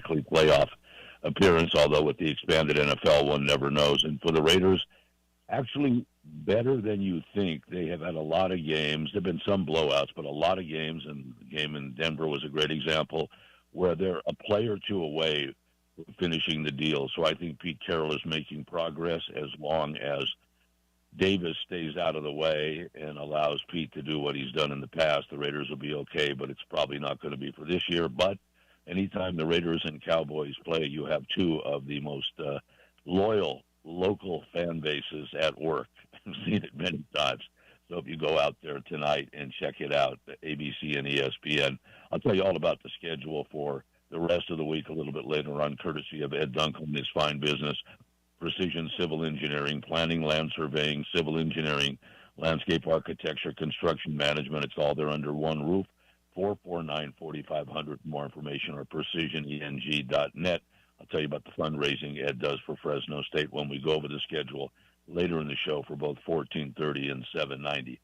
likely playoff appearance, although with the expanded NFL, one never knows. And for the Raiders, actually better than you think. They have had a lot of games. There have been some blowouts, but a lot of games, and the game in Denver was a great example, where they're a play or two away from finishing the deal. So I think Pete Carroll is making progress as long as Davis stays out of the way and allows Pete to do what he's done in the past. The Raiders will be okay, but it's probably not going to be for this year. But anytime the Raiders and Cowboys play, you have two of the most loyal local fan bases at work. I've seen it many times. So if you go out there tonight and check it out, the ABC and ESPN, I'll tell you all about the schedule for the rest of the week a little bit later on, courtesy of Ed Duncan and his fine business, Precision Civil Engineering, Planning, Land Surveying, Civil Engineering, Landscape Architecture, Construction Management. It's all there under one roof. 449-4500 for more information, or precisioneng.net. I'll tell you about the fundraising Ed does for Fresno State when we go over the schedule later in the show for both 1430 and 790.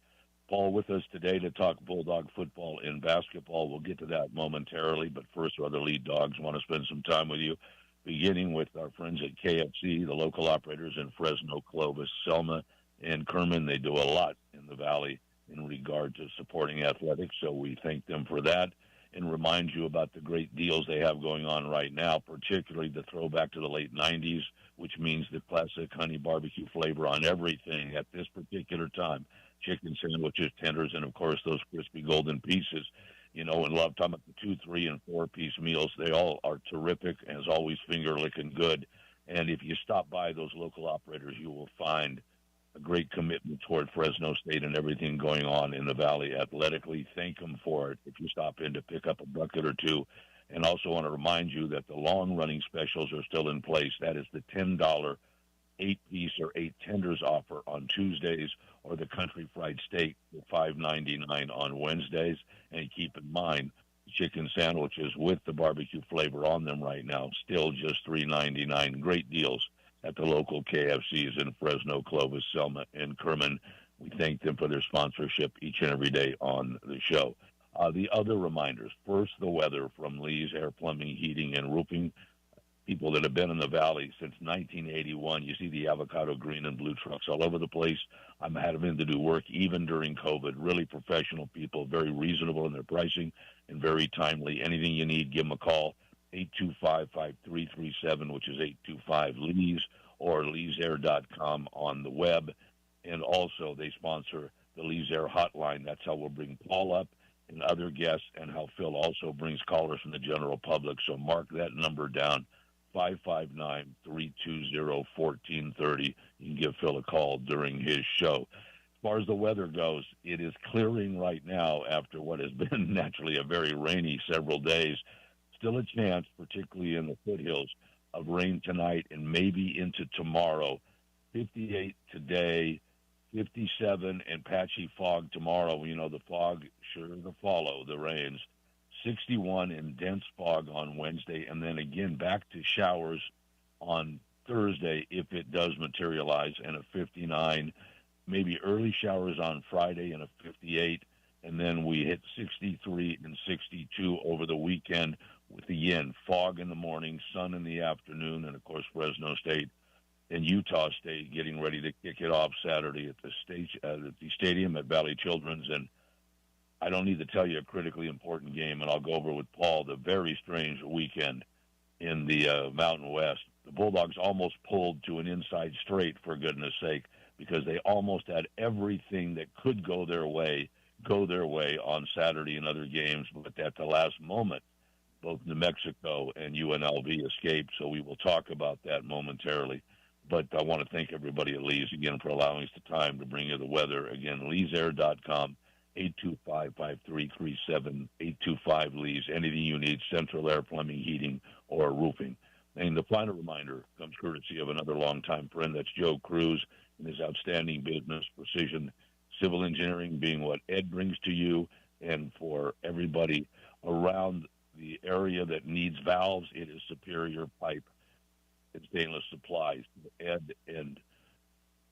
Paul with us today to talk Bulldog football and basketball. We'll get to that momentarily, but first, our other lead dogs want to spend some time with you, beginning with our friends at KFC, the local operators in Fresno, Clovis, Selma, and Kerman. They do a lot in the Valley in regard to supporting athletics, so we thank them for that and remind you about the great deals they have going on right now, particularly the throwback to the late 90s, which means the classic honey barbecue flavor on everything at this particular time. Chicken sandwiches, tenders, and, of course, those crispy golden pieces. You know, and love talking about the 2, 3, and 4-piece meals. They all are terrific, as always, finger-licking good. And if you stop by those local operators, you will find a great commitment toward Fresno State and everything going on in the Valley athletically. Thank them for it if you stop in to pick up a bucket or two. And also want to remind you that the long-running specials are still in place. That is the $10 8-piece or 8 tenders offer on Tuesdays, or the country fried steak for $5.99 on Wednesdays. And keep in mind, chicken sandwiches with the barbecue flavor on them right now, still just $3.99. Great deals at the local KFCs in Fresno, Clovis, Selma, and Kerman. We thank them for their sponsorship each and every day on the show. The other reminders, first, the weather from Lee's Air Plumbing, Heating, and Roofing. People that have been in the Valley since 1981, you see the avocado green and blue trucks all over the place. I'm having to do work even during COVID. Really professional people, very reasonable in their pricing and very timely. Anything you need, give them a call, 825-5337, which is 825-LEES, or leesair.com on the web. And also, they sponsor the Lee's Air Hotline. That's how we'll bring Paul up and other guests, and how Phil also brings callers from the general public. So mark that number down, 559-320-1430. You can give Phil a call during his show. As far as the weather goes, it is clearing right now after what has been naturally a very rainy several days. Still a chance, particularly in the foothills, of rain tonight and maybe into tomorrow. 58 today, 57 and patchy fog tomorrow. You know, the fog sure to follow the rains. 61 and dense fog on Wednesday, and then again back to showers on Thursday if it does materialize, and a 59. Maybe early showers on Friday and a 58, and then we hit 63 and 62 over the weekend with, again, fog in the morning, sun in the afternoon, and, of course, Fresno State and Utah State getting ready to kick it off Saturday at the stadium at Valley Children's. And I don't need to tell you a critically important game, and I'll go over with Paul the very strange weekend in the Mountain West. The Bulldogs almost pulled to an inside straight, for goodness sake, because they almost had everything that could go their way on Saturday in other games, but at the last moment, both New Mexico and UNLV escaped, so we will talk about that momentarily. But I want to thank everybody at Lee's again for allowing us the time to bring you the weather. Again, leesair.com, 825-5337, 825-LEES. Anything you need, central air, plumbing, heating, or roofing. And the final reminder comes courtesy of another longtime friend. That's Joe Cruz and his outstanding business, Precision Civil Engineering, being what Ed brings to you. And for everybody around the area that needs valves, it is Superior Pipe and Stainless Supplies. Ed and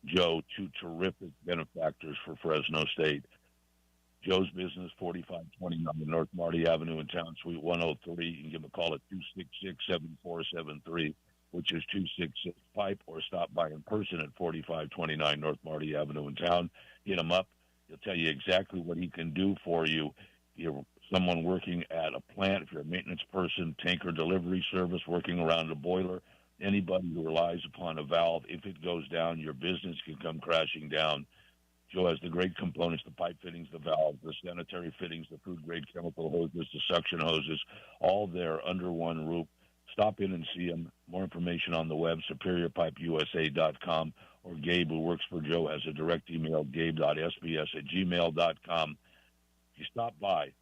Joe, two terrific benefactors for Fresno State. Joe's Business, 4529 North Marty Avenue in Town, Suite 103. You can give him a call at 266-7473, which is 266-PIPE, or stop by in person at 4529 North Marty Avenue in Town. Hit him up. He'll tell you exactly what he can do for you. If you're someone working at a plant, if you're a maintenance person, tanker delivery service, working around a boiler, anybody who relies upon a valve, if it goes down, your business can come crashing down. Joe has the great components, the pipe fittings, the valves, the sanitary fittings, the food-grade chemical hoses, the suction hoses, all there under one roof. Stop in and see him. More information on the web, superiorpipeusa.com, or Gabe, who works for Joe, has a direct email, gabe.sbs@gmail.com. If you stop by,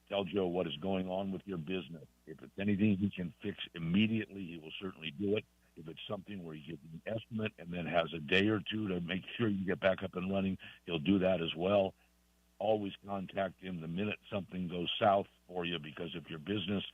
tell Joe what is going on with your business. If it's anything he can fix immediately, he will certainly do it. If it's something where he gives an estimate and then has a day or two to make sure you get back up and running, he'll do that as well. Always contact him the minute something goes south for you, because if your business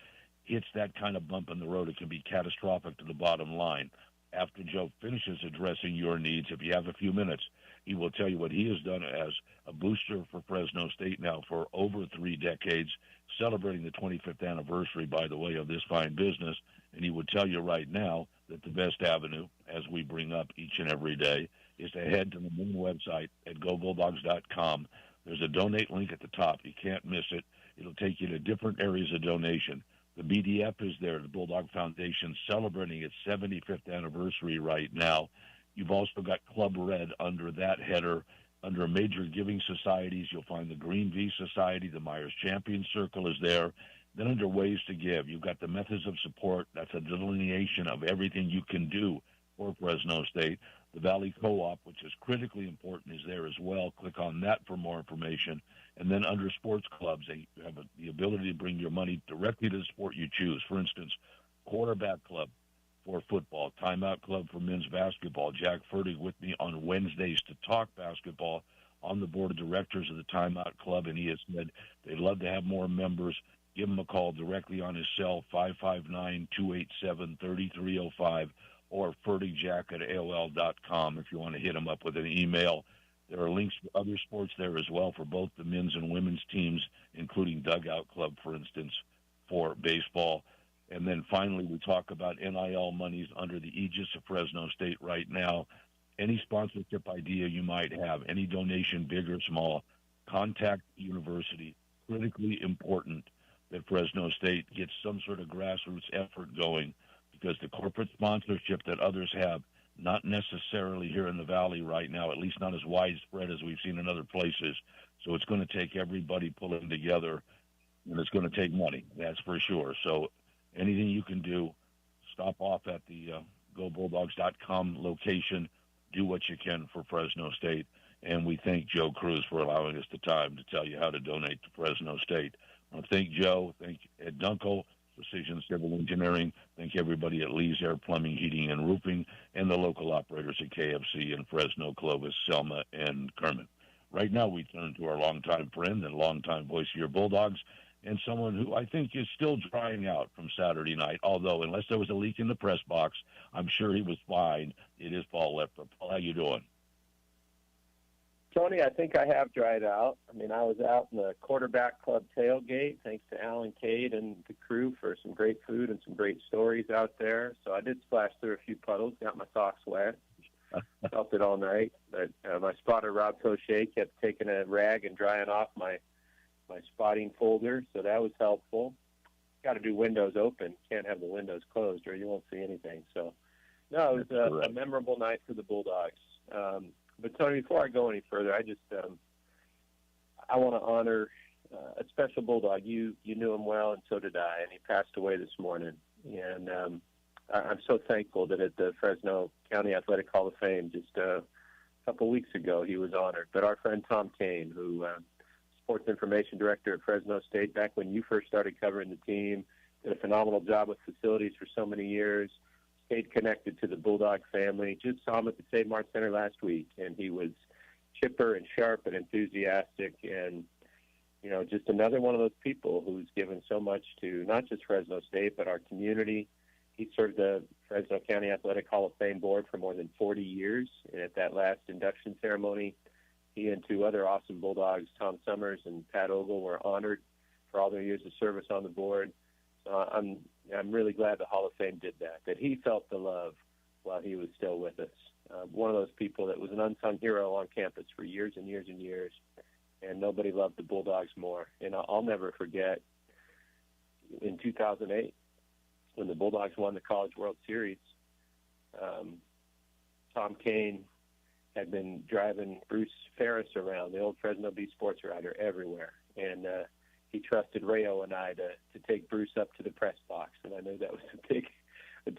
hits that kind of bump in the road, it can be catastrophic to the bottom line. After Joe finishes addressing your needs, if you have a few minutes, he will tell you what he has done as a booster for Fresno State now for over 3 decades, celebrating the 25th anniversary, by the way, of this fine business. And he would tell you right now that the best avenue, as we bring up each and every day, is to head to the main website at gobulldogs.com. There's a donate link at the top. You can't miss it. It'll take you to different areas of donation. The BDF is there, the Bulldog Foundation, celebrating its 75th anniversary right now. You've also got Club Red under that header. Under major giving societies, you'll find the Green V Society, the Myers Champion Circle is there. Then under ways to give, you've got the methods of support. That's a delineation of everything you can do for Fresno State. The Valley Co-op, which is critically important, is there as well. Click on that for more information. And then under sports clubs, they have the ability to bring your money directly to the sport you choose. For instance, Quarterback Club for football, Timeout Club for men's basketball. Jack Fertig with me on Wednesdays to talk basketball on the board of directors of the Timeout Club, and he has said they'd love to have more members. Give him a call directly on his cell, 559-287-3305, or fertigjack@AOL.com if you want to hit him up with an email. There are links to other sports there as well for both the men's and women's teams, including Dugout Club, for instance, for baseball. And then finally, we talk about NIL monies under the aegis of Fresno State right now. Any sponsorship idea you might have, any donation, big or small, contact the university. Critically important that Fresno State gets some sort of grassroots effort going, because the corporate sponsorship that others have, not necessarily here in the Valley right now, at least not as widespread as we've seen in other places. So it's going to take everybody pulling together, and it's going to take money, that's for sure. So anything you can do, stop off at the gobulldogs.com location, do what you can for Fresno State. And we thank Joe Cruz for allowing us the time to tell you how to donate to Fresno State. I want to thank Joe, thank Ed Dunkel, Precision Civil Engineering, thank everybody at Lee's Air Plumbing, Heating, and Roofing, and the local operators at KFC in Fresno, Clovis, Selma, and Kermit. Right now we turn to our longtime friend and longtime voice of your Bulldogs, and someone who I think is still drying out from Saturday night, although unless there was a leak in the press box, I'm sure he was fine. It is Paul Lepper. Paul, how you doing? Tony, I think I have dried out. I mean, I was out in the Quarterback Club tailgate, thanks to Alan Cade and the crew for some great food and some great stories out there. So I did splash through a few puddles, got my socks wet, felt it all night. But my spotter, Rob Cochet, kept taking a rag and drying off my spotting folder, so that was helpful. Got to do windows open. Can't have the windows closed or you won't see anything. So, no, it was a memorable night for the Bulldogs. But, Tony, before I go any further, I just I want to honor a special Bulldog. You knew him well, and so did I, and he passed away this morning. And I'm so thankful that at the Fresno County Athletic Hall of Fame just a couple weeks ago he was honored. But our friend Tom Kane, who sports information director at Fresno State back when you first started covering the team, did a phenomenal job with facilities for so many years, stayed connected to the Bulldog family. Just saw him at the Save Mart Center last week, and he was chipper and sharp and enthusiastic and, you know, just another one of those people who's given so much to not just Fresno State but our community. He served the Fresno County Athletic Hall of Fame board for more than 40 years, and at that last induction ceremony, he and two other awesome Bulldogs, Tom Summers and Pat Ogle, were honored for all their years of service on the board. So I'm really glad the Hall of Fame did that, that he felt the love while he was still with us. One of those people that was an unsung hero on campus for years and years and years, and nobody loved the Bulldogs more. And I'll never forget in 2008 when the Bulldogs won the College World Series, Tom Kane had been driving Bruce Ferris around, the old Fresno Bee sports writer, everywhere. And he trusted Rayo and I to take Bruce up to the press box. And I knew that was a big,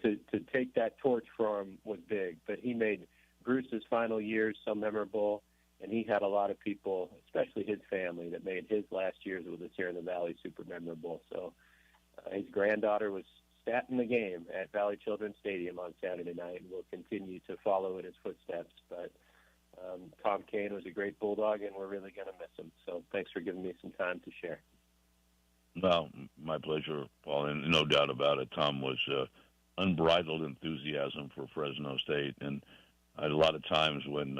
to take that torch for him was big. But he made Bruce's final years so memorable. And he had a lot of people, especially his family, that made his last years with us here in the Valley super memorable. So his granddaughter was statting the game at Valley Children's Stadium on Saturday night, and we'll continue to follow in his footsteps. But Tom Kane was a great Bulldog, and we're really going to miss him. So thanks for giving me some time to share. Well, my pleasure, Paul, and no doubt about it. Tom was unbridled enthusiasm for Fresno State, and a lot of times when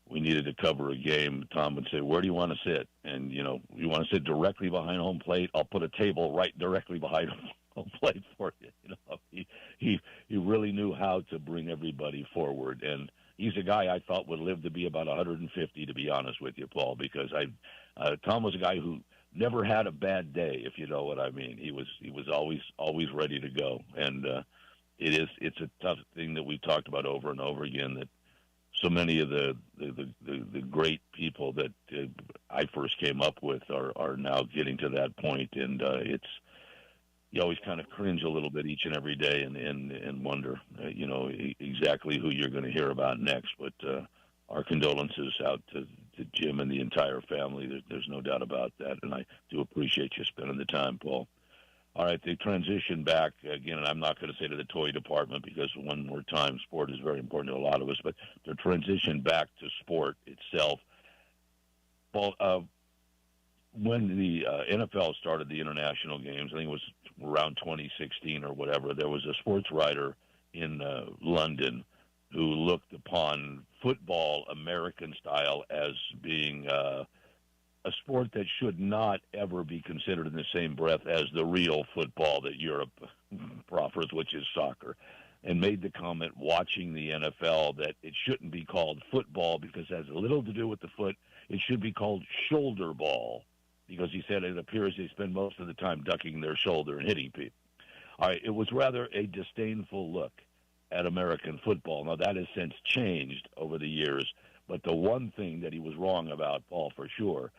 we needed to cover a game, Tom would say, "Where do you want to sit?" And, you want to sit directly behind home plate? I'll put a table right directly behind home plate for you. He really knew how to bring everybody forward, and he's a guy I thought would live to be about 150, to be honest with you, Paul, because Tom was a guy who never had a bad day, if you know what I mean. He was always ready to go, and it's a tough thing that we talked about over and over again, that so many of the great people that I first came up with are now getting to that point, and you always kind of cringe a little bit each and every day and wonder, exactly who you're going to hear about next. But our condolences out to Jim and the entire family. There's no doubt about that, and I do appreciate you spending the time, Paul. All right, they transition back again, and I'm not going to say to the toy department because one more time, sport is very important to a lot of us, but to transition back to sport itself. Paul, when the NFL started the international games, I think it was around 2016 or whatever, there was a sports writer in London who looked upon football American style as being a sport that should not ever be considered in the same breath as the real football that Europe proffers, which is soccer, and made the comment watching the NFL that it shouldn't be called football because it has little to do with the foot. It should be called shoulder ball, because he said it appears they spend most of the time ducking their shoulder and hitting people. All right, it was rather a disdainful look at American football. Now, that has since changed over the years, but the one thing that he was wrong about, Paul, for sure,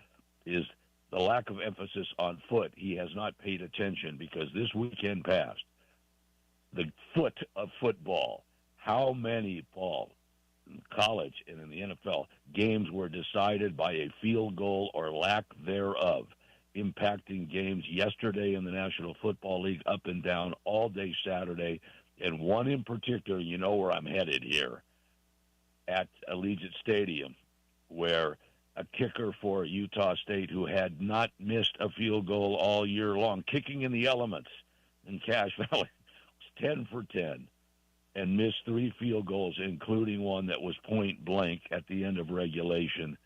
is the lack of emphasis on foot. He has not paid attention, because this weekend past, the foot of football, how many, Paul, in college and in the NFL, games were decided by a field goal or lack thereof, impacting games yesterday in the National Football League, up and down all day Saturday, and one in particular, you know where I'm headed here, at Allegiant Stadium, where a kicker for Utah State who had not missed a field goal all year long, kicking in the elements in Cache Valley, was 10 for 10 and missed 3 field goals, including one that was point blank at the end of regulation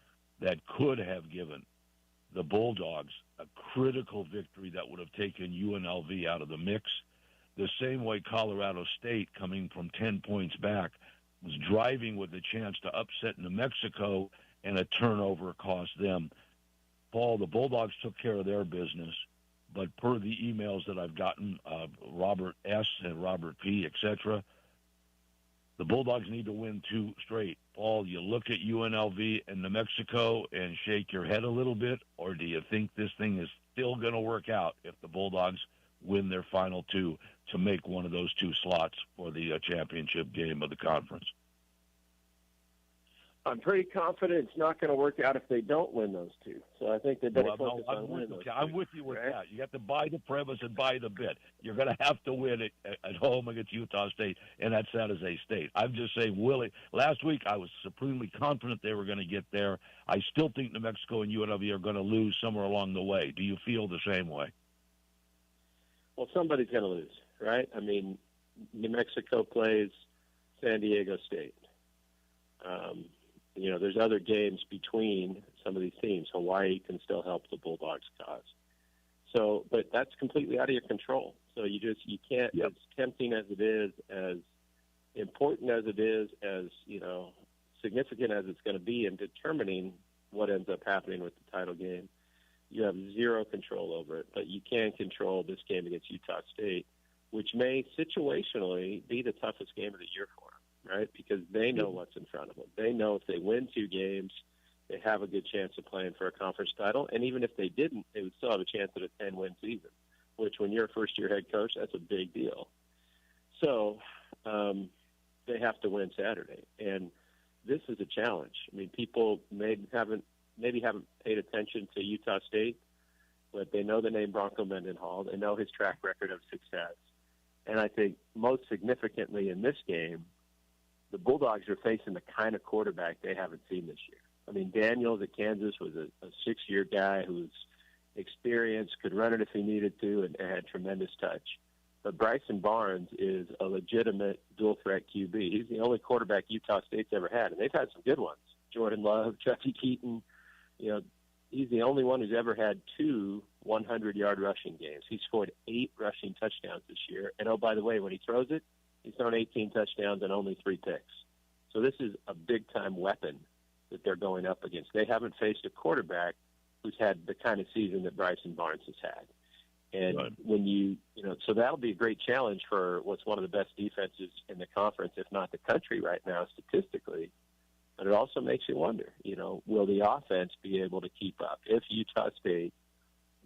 that could have given the Bulldogs a critical victory that would have taken UNLV out of the mix. The same way Colorado State, coming from 10 points back, was driving with a chance to upset New Mexico, and a turnover cost them. Paul, the Bulldogs took care of their business, but per the emails that I've gotten, Robert S. and Robert P., etc., the Bulldogs need to win 2 straight. Paul, you look at UNLV and New Mexico and shake your head a little bit, or do you think this thing is still going to work out if the Bulldogs win their final 2 to make one of those 2 slots for the championship game of the conference? I'm pretty confident it's not going to work out if they don't win those 2. So I think they better focus on winning those 2. I'm with you with that. You have to buy the premise and buy the bit. You're going to have to win it at home against Utah State and at San Jose State. I'm just saying, Willie, last week I was supremely confident they were going to get there. I still think New Mexico and UNLV are going to lose somewhere along the way. Do you feel the same way? Well, somebody's going to lose, right? I mean, New Mexico plays San Diego State. there's other games between some of these teams. Hawaii can still help the Bulldogs' cause. So, but that's completely out of your control. So you can't, Yep. As tempting as it is, as important as it is, as, significant as it's going to be in determining what ends up happening with the title game, you have zero control over it. But you can control this game against Utah State, which may situationally be the toughest game of the year for them, right? Because they know what's in front of them. They know if they win 2 games, they have a good chance of playing for a conference title. And even if they didn't, they would still have a chance at a 10-win season, which when you're a first-year head coach, that's a big deal. So they have to win Saturday. And this is a challenge. I mean, people maybe haven't paid attention to Utah State, but they know the name Bronco Mendenhall. They know his track record of success. And I think most significantly in this game, the Bulldogs are facing the kind of quarterback they haven't seen this year. I mean, Daniels at Kansas was a 6-year guy who's experienced, could run it if he needed to, and had tremendous touch. But Bryson Barnes is a legitimate dual-threat QB. He's the only quarterback Utah State's ever had, and they've had some good ones. Jordan Love, Chucky Keaton. He's the only one who's ever had 2 100-yard rushing games. He scored 8 rushing touchdowns this year. And, oh, by the way, when he throws it, he's thrown 18 touchdowns and only 3 picks. So this is a big-time weapon that they're going up against. They haven't faced a quarterback who's had the kind of season that Bryson Barnes has had. And right. when so that'll be a great challenge for what's one of the best defenses in the conference, if not the country right now, statistically. But it also makes you wonder, will the offense be able to keep up? If Utah State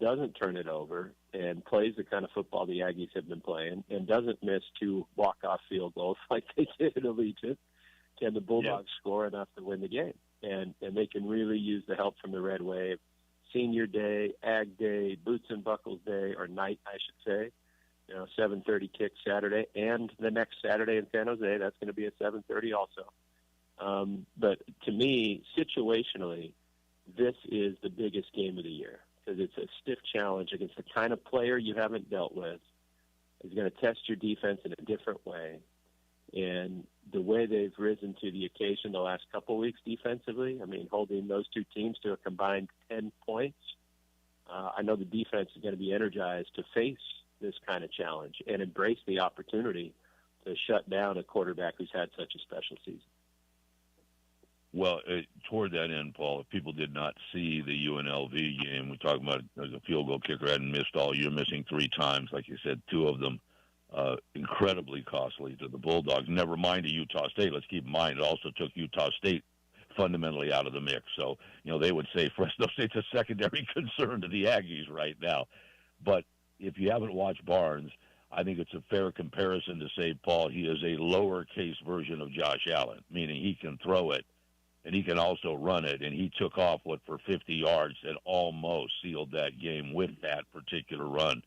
doesn't turn it over and plays the kind of football the Aggies have been playing and doesn't miss 2 walk-off field goals like they did in Allegiant, can the Bulldogs score enough to win the game? And they can really use the help from the Red Wave. Senior Day, Ag Day, Boots and Buckles Day, or night, I should say. 7:30 kick Saturday, and the next Saturday in San Jose, that's going to be at 7:30 also. But to me, situationally, this is the biggest game of the year because it's a stiff challenge against the kind of player you haven't dealt with. It's going to test your defense in a different way. And the way they've risen to the occasion the last couple of weeks defensively, I mean, holding those 2 teams to a combined 10 points, I know the defense is going to be energized to face this kind of challenge and embrace the opportunity to shut down a quarterback who's had such a special season. Well, toward that end, Paul, if people did not see the UNLV game, we talk about the field goal kicker hadn't missed all year, missing 3 times, like you said, 2 of them. Incredibly costly to the Bulldogs. Never mind to Utah State. Let's keep in mind it also took Utah State fundamentally out of the mix. So, they would say Fresno State's a secondary concern to the Aggies right now. But if you haven't watched Barnes, I think it's a fair comparison to say, Paul, he is a lowercase version of Josh Allen, meaning he can throw it and he can also run it. And he took off, for 50 yards and almost sealed that game with that particular run.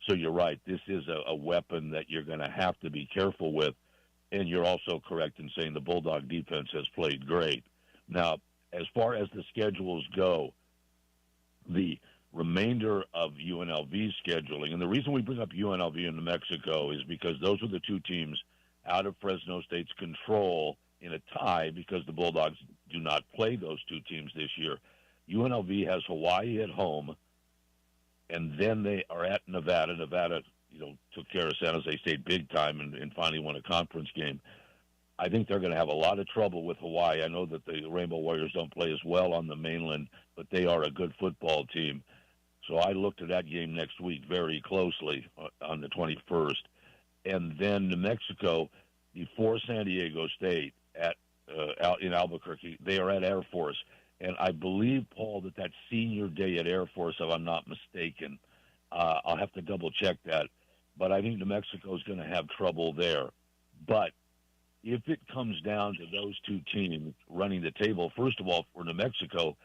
So you're right. This is a weapon that you're going to have to be careful with. And you're also correct in saying the Bulldog defense has played great. Now, as far as the schedules go, the remainder of UNLV's scheduling, and the reason we bring up UNLV and New Mexico is because those are the 2 teams out of Fresno State's control in a tie because the Bulldogs do not play those 2 teams this year. UNLV has Hawaii at home, and then they are at Nevada. Nevada, took care of San Jose State big time and finally won a conference game. I think they're going to have a lot of trouble with Hawaii. I know that the Rainbow Warriors don't play as well on the mainland, but they are a good football team. So I looked at that game next week very closely on the 21st. And then New Mexico, before San Diego State out in Albuquerque, they are at Air Force. And I believe, Paul, that senior day at Air Force, if I'm not mistaken, I'll have to double-check that. But I think New Mexico is going to have trouble there. But if it comes down to those 2 teams running the table, first of all, for New Mexico,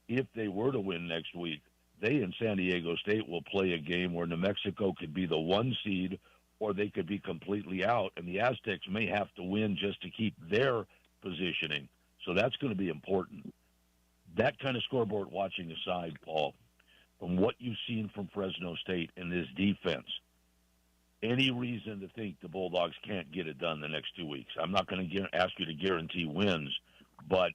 if they were to win next week, they and San Diego State will play a game where New Mexico could be the 1 seed or they could be completely out, and the Aztecs may have to win just to keep their positioning. So that's going to be important. That kind of scoreboard watching aside, Paul, from what you've seen from Fresno State in this defense, any reason to think the Bulldogs can't get it done the next 2 weeks? I'm not going to ask you to guarantee wins, but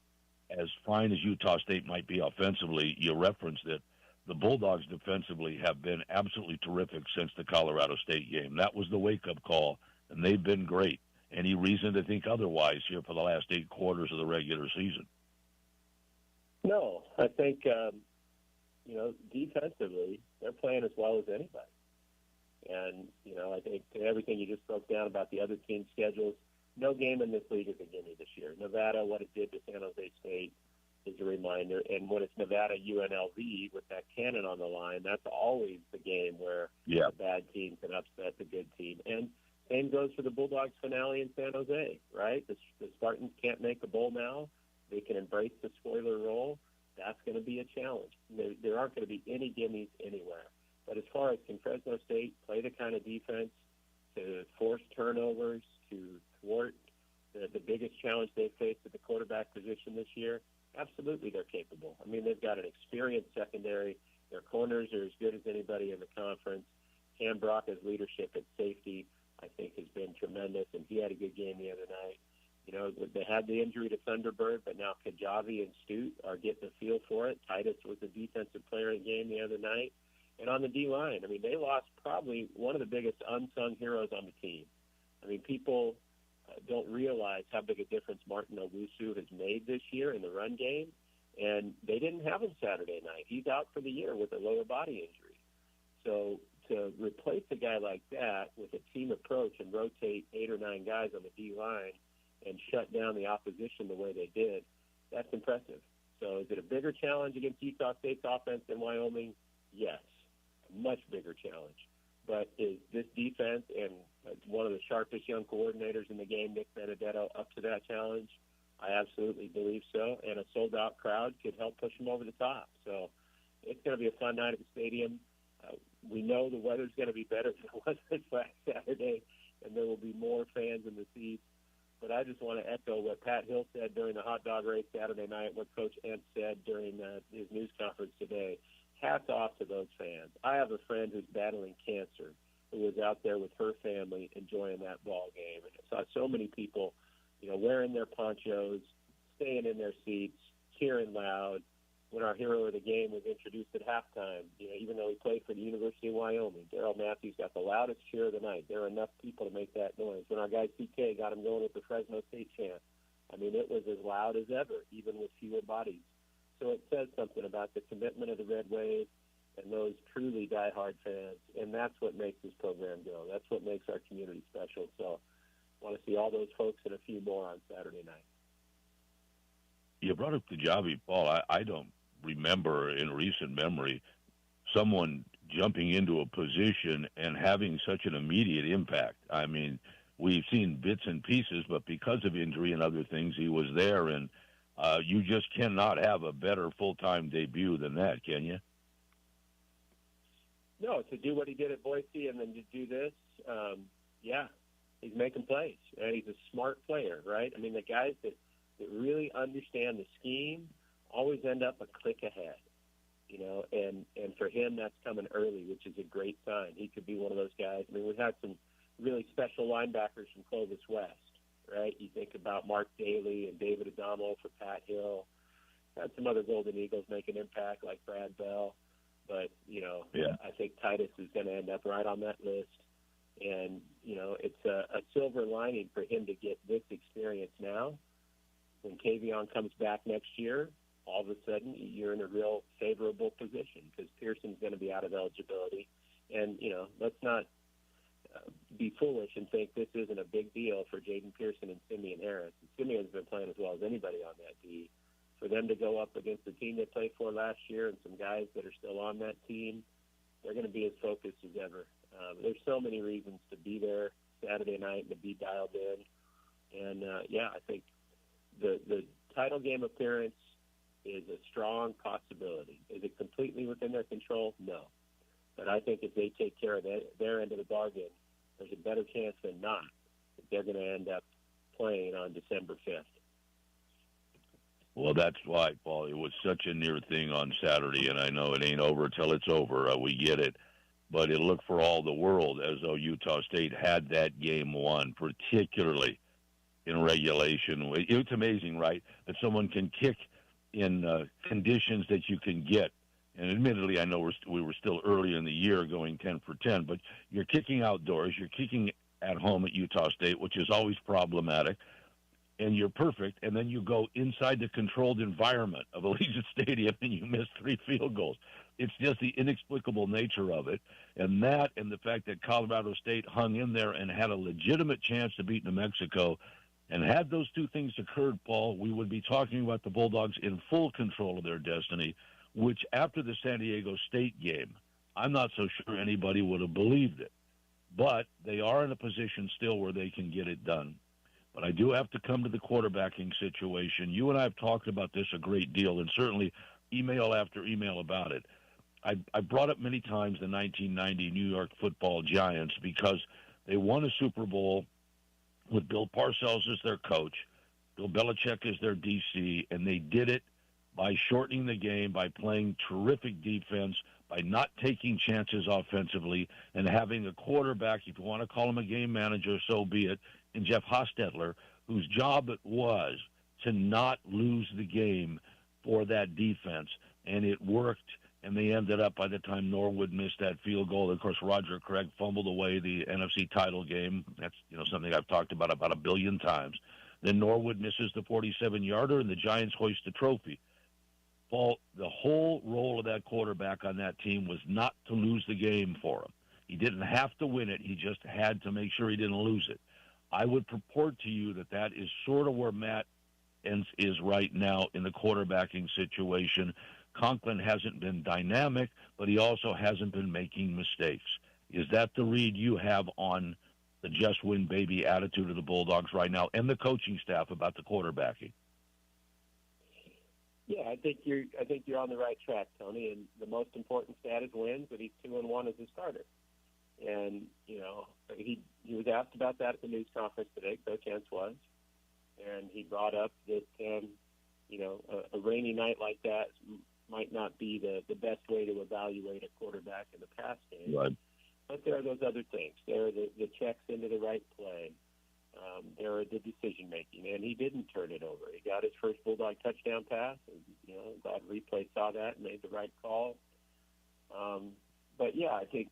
as fine as Utah State might be offensively, you referenced it, the Bulldogs defensively have been absolutely terrific since the Colorado State game. That was the wake-up call, and they've been great. Any reason to think otherwise here for the last 8 quarters of the regular season? No, I think, defensively, they're playing as well as anybody. And, I think everything you just broke down about the other team schedules, no game in this league is a gimme this year. Nevada, what it did to San Jose State is a reminder. And when it's Nevada UNLV with that cannon on the line, that's always the game where the bad team can upset the good team. And same goes for the Bulldogs finale in San Jose, right? The Spartans can't make the bowl now. They can embrace the spoiler role. That's going to be a challenge. There aren't going to be any gimmies anywhere. But as far as can Fresno State play the kind of defense to force turnovers, to thwart the biggest challenge they've faced at the quarterback position this year, absolutely they're capable. I mean, they've got an experienced secondary. Their corners are as good as anybody in the conference. Cam Brock's leadership at safety, I think, has been tremendous, and he had a good game the other night. They had the injury to Thunderbird, but now Kajabi and Stute are getting a feel for it. Titus was the defensive player in the game the other night. And on the D-line, I mean, they lost probably one of the biggest unsung heroes on the team. I mean, people don't realize how big a difference Martin Owusu has made this year in the run game, and they didn't have him Saturday night. He's out for the year with a lower body injury. So to replace a guy like that with a team approach and rotate 8 or 9 guys on the D-line and shut down the opposition the way they did, that's impressive. So is it a bigger challenge against Utah State's offense than Wyoming? Yes, a much bigger challenge. But is this defense and one of the sharpest young coordinators in the game, Nick Benedetto, up to that challenge? I absolutely believe so, and a sold-out crowd could help push them over the top. So it's going to be a fun night at the stadium. We know the weather's going to be better than it was this last Saturday, and there will be more fans in the seats. But I just want to echo what Pat Hill said during the hot dog race Saturday night, what Coach Entz said during his news conference today. Hats off to those fans. I have a friend who's battling cancer who was out there with her family enjoying that ball game. And I saw so many people, wearing their ponchos, staying in their seats, cheering loud. When our hero of the game was introduced at halftime, even though he played for the University of Wyoming, Darryl Matthews got the loudest cheer of the night. There were enough people to make that noise. When our guy CK got him going with the Fresno State chant, I mean, it was as loud as ever, even with fewer bodies. So it says something about the commitment of the Red Wave and those truly diehard fans, and that's what makes this program go. That's what makes our community special. So I want to see all those folks and a few more on Saturday night. You brought up Kajabi, Paul. I don't remember in recent memory someone jumping into a position and having such an immediate impact. I mean, we've seen bits and pieces, but because of injury and other things, he was there, and you just cannot have a better full-time debut than that, can you? No, to do what he did at Boise and then to do this, he's making plays, and he's a smart player, right? I mean, the guys that really understand the scheme always end up a click ahead, and for him that's coming early, which is a great sign. He could be one of those guys. I mean, we've had some really special linebackers from Clovis West, right? You think about Mark Daly and David Adamo for Pat Hill. Had some other Golden Eagles make an impact like Brad Bell, but, I think Titus is going to end up right on that list. And, it's a silver lining for him to get this experience now. When Kavion comes back next year, all of a sudden you're in a real favorable position because Pearson's going to be out of eligibility. And, let's not be foolish and think this isn't a big deal for Jaden Pearson and Simeon Harris. Simeon's been playing as well as anybody on that D. For them to go up against the team they played for last year and some guys that are still on that team, they're going to be as focused as ever. There's so many reasons to be there Saturday night and to be dialed in. And, I think the title game appearance is a strong possibility. Is it completely within their control? No. But I think if they take care of their end of the bargain, there's a better chance than not that they're going to end up playing on December 5th. Well, that's why, Paul, it was such a near thing on Saturday, and I know it ain't over till it's over. We get it. But it looked for all the world as though Utah State had that game won, particularly in regulation. It's amazing, right, that someone can kick in conditions that you can get. And admittedly, I know we were still early in the year going 10 for 10, but you're kicking outdoors. You're kicking at home at Utah State, which is always problematic, and you're perfect. And then you go inside the controlled environment of Allegiant Stadium and you miss 3 field goals. It's just the inexplicable nature of it. And that and the fact that Colorado State hung in there and had a legitimate chance to beat New Mexico. And had those two things occurred, Paul, we would be talking about the Bulldogs in full control of their destiny, which after the San Diego State game, I'm not so sure anybody would have believed it. But they are in a position still where they can get it done. But I do have to come to the quarterbacking situation. You and I have talked about this a great deal, and certainly email after email about it. I brought up many times the 1990 New York Football Giants because they won a Super Bowl with Bill Parcells as their coach, Bill Belichick as their DC, and they did it by shortening the game, by playing terrific defense, by not taking chances offensively, and having a quarterback, if you want to call him a game manager, so be it, in Jeff Hostetler, whose job it was to not lose the game for that defense. And it worked, and they ended up, by the time Norwood missed that field goal, of course, Roger Craig fumbled away the NFC title game. That's something I've talked about a billion times. Then Norwood misses the 47-yarder, and the Giants hoist the trophy. Paul, the whole role of that quarterback on that team was not to lose the game for him. He didn't have to win it. He just had to make sure he didn't lose it. I would purport to you that is sort of where Matt is right now in the quarterbacking situation. Conklin hasn't been dynamic, but he also hasn't been making mistakes. Is that the read you have on the just win baby attitude of the Bulldogs right now and the coaching staff about the quarterbacking? Yeah, I think you're on the right track, Tony. And the most important stat is wins, but he's 2-1 as a starter. And he was asked about that at the news conference today. Coach Entz was, and he brought up that a rainy night like that might not be the best way to evaluate a quarterback in the pass game. Right. But there are those other things. There are the checks into the right play. There are the decision-making, and he didn't turn it over. He got his first Bulldog touchdown pass, and, glad replay saw that and made the right call. But, yeah, I think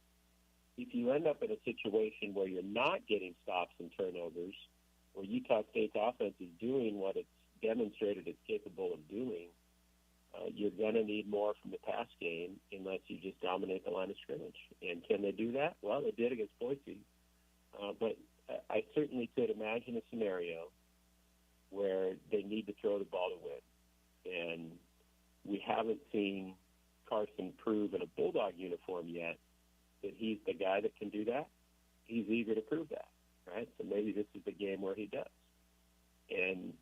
if you end up in a situation where you're not getting stops and turnovers, where Utah State's offense is doing what it's demonstrated it's capable of doing, you're going to need more from the pass game unless you just dominate the line of scrimmage. And can they do that? Well, they did against Boise. But I certainly could imagine a scenario where they need to throw the ball to win. And we haven't seen Carson prove in a Bulldog uniform yet that he's the guy that can do that. He's eager to prove that, right? So maybe this is the game where he does. And,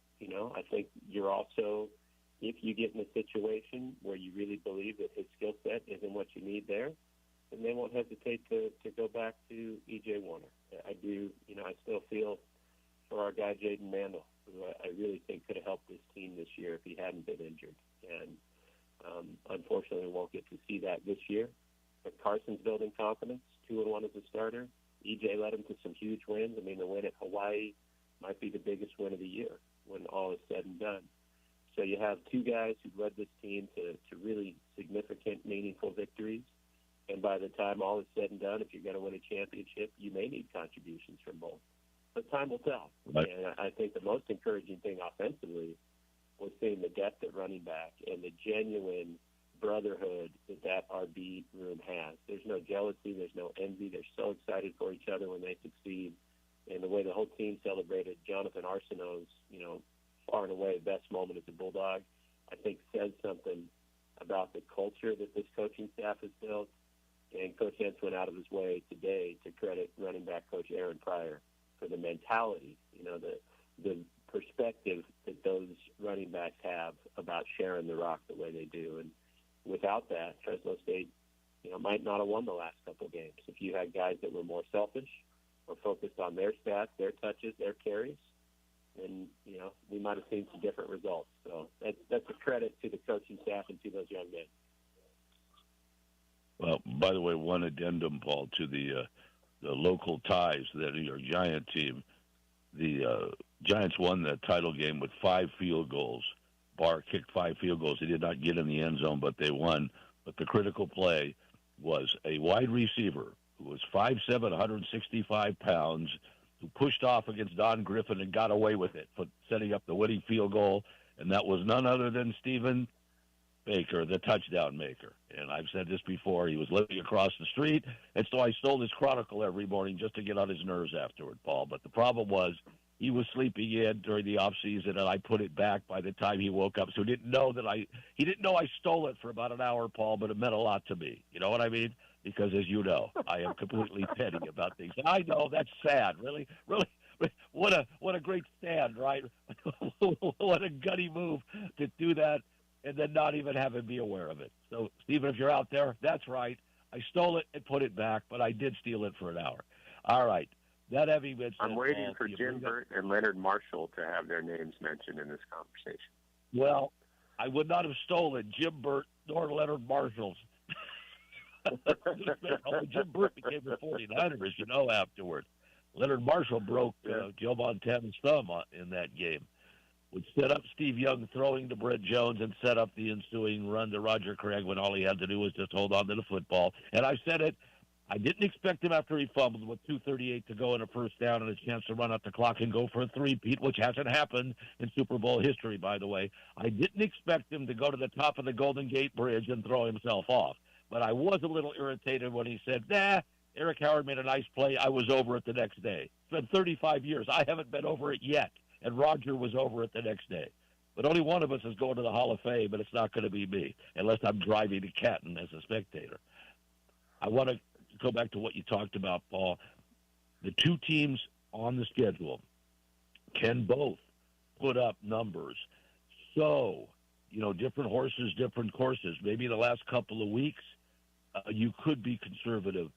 I think you're also, if you get in a situation where you really believe that his skill set isn't what you need there, then they won't hesitate to go back to E.J. Warner. I do, I still feel for our guy Jaden Mandel, who I really think could have helped this team this year if he hadn't been injured. And unfortunately, we won't get to see that this year. But Carson's building confidence, 2-1 as a starter. E.J. led him to some huge wins. I mean, the win at Hawaii might be the biggest win of the year when all is said and done. So you have two guys who led this team to really significant, meaningful victories. And by the time all is said and done, if you're going to win a championship, you may need contributions from both. But time will tell. Right. And I think the most encouraging thing offensively was seeing the depth at running back and the genuine brotherhood that RB room has. There's no jealousy. There's no envy. They're so excited for each other when they succeed. And the way the whole team celebrated Jonathan Arsenault's, far and away best moment as a Bulldog, I think says something about the culture that this coaching staff has built. And Coach Entz went out of his way today to credit running back coach Aaron Pryor for the mentality, the perspective that those running backs have about sharing the rock the way they do. And without that, Fresno State, might not have won the last couple of games. If you had guys that were more selfish or focused on their stats, their touches, their carries, then, we might have seen some different results. So that's a credit to the coaching staff and to those young men. Well, by the way, one addendum, Paul, to the local ties that are your Giant team. The Giants won that title game with 5 field goals. bar, kicked 5 field goals. They did not get in the end zone, but they won. But the critical play was a wide receiver who was 5'7", 165 pounds, who pushed off against Don Griffin and got away with it for setting up the winning field goal, and that was none other than Stephen Baker, the touchdown maker. And I've said this before, he was living across the street, and so I stole his Chronicle every morning just to get on his nerves afterward, Paul. But the problem was he was sleeping in during the off season, and I put it back by the time he woke up. So he didn't know I stole it for about an hour, Paul, but it meant a lot to me. You know what I mean? Because as you know, I am completely petty about things. And I know that's sad. Really, what a great stand, right? What a gutty move to do that and then not even have him be aware of it. So, Stephen, if you're out there, that's right. I stole it and put it back, but I did steal it for an hour. All right. That having been said, I'm waiting for Jim Burt and Leonard Marshall to have their names mentioned in this conversation. Well, I would not have stolen Jim Burt nor Leonard Marshall's. Jim Burt became the 49er, as you know, afterward. Leonard Marshall broke Joe Montana's thumb in that game, which set up Steve Young throwing to Brett Jones and set up the ensuing run to Roger Craig when all he had to do was just hold on to the football. And I said it, I didn't expect him after he fumbled with 2:38 to go and a first down and a chance to run out the clock and go for a three-peat, which hasn't happened in Super Bowl history, by the way. I didn't expect him to go to the top of the Golden Gate Bridge and throw himself off. But I was a little irritated when he said, Eric Howard made a nice play. I was over it the next day. It's been 35 years. I haven't been over it yet. And Roger was over it the next day. But only one of us is going to the Hall of Fame, but it's not going to be me, unless I'm driving to Canton as a spectator. I want to go back to what you talked about, Paul. The two teams on the schedule can both put up numbers. So, different horses, different courses. Maybe the last couple of weeks, you could be conservative,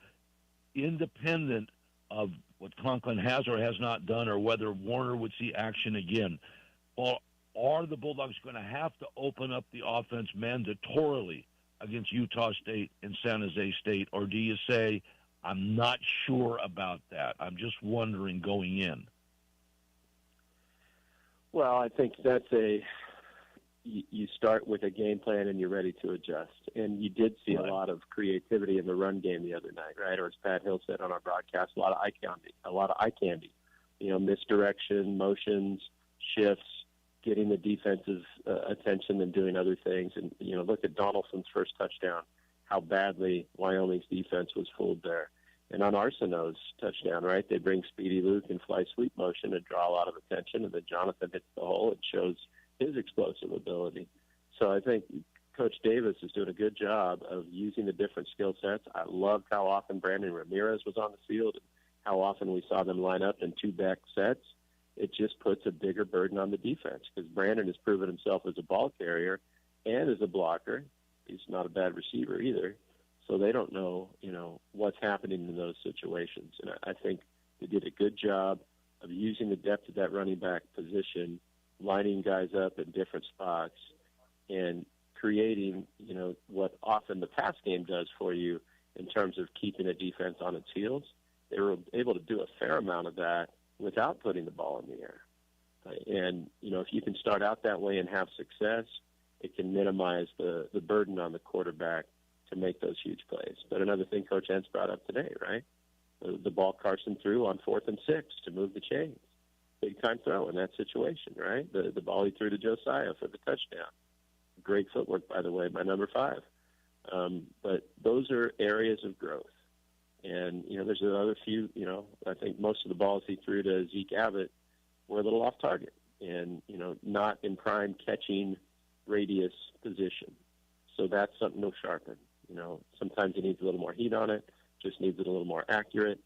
independent of what Conklin has or has not done or whether Warner would see action again. Or are the Bulldogs going to have to open up the offense mandatorily against Utah State and San Jose State? Or do you say, I'm not sure about that. I'm just wondering going in? Well, I think that's you start with a game plan and you're ready to adjust. And you did see a lot of creativity in the run game the other night, right? Or as Pat Hill said on our broadcast, a lot of eye candy. Misdirection, motions, shifts, getting the defensive attention and doing other things. And, look at Donaldson's first touchdown, how badly Wyoming's defense was fooled there. And on Arsenault's touchdown, right, they bring Speedy Luke and fly sweep motion and draw a lot of attention, and then Jonathan hits the hole and shows his explosive ability. So I think Coach Davis is doing a good job of using the different skill sets. I loved how often Brandon Ramirez was on the field and how often we saw them line up in two-back sets. It just puts a bigger burden on the defense because Brandon has proven himself as a ball carrier and as a blocker. He's not a bad receiver either. So they don't know, what's happening in those situations. And I think they did a good job of using the depth of that running back position, lining guys up in different spots, and creating, what often the pass game does for you in terms of keeping a defense on its heels. They were able to do a fair amount of that without putting the ball in the air. And, if you can start out that way and have success, it can minimize the burden on the quarterback to make those huge plays. But another thing Coach Entz brought up today, right? The ball Carson threw on 4th and 6 to move the chains. Big-time throw in that situation, right? The ball he threw to Josiah for the touchdown. Great footwork, by the way, by number 5. But those are areas of growth. And, there's another few, I think most of the balls he threw to Zeke Abbott were a little off target and, not in prime catching radius position. So that's something to sharpen. Sometimes he needs a little more heat on it, just needs it a little more accurate,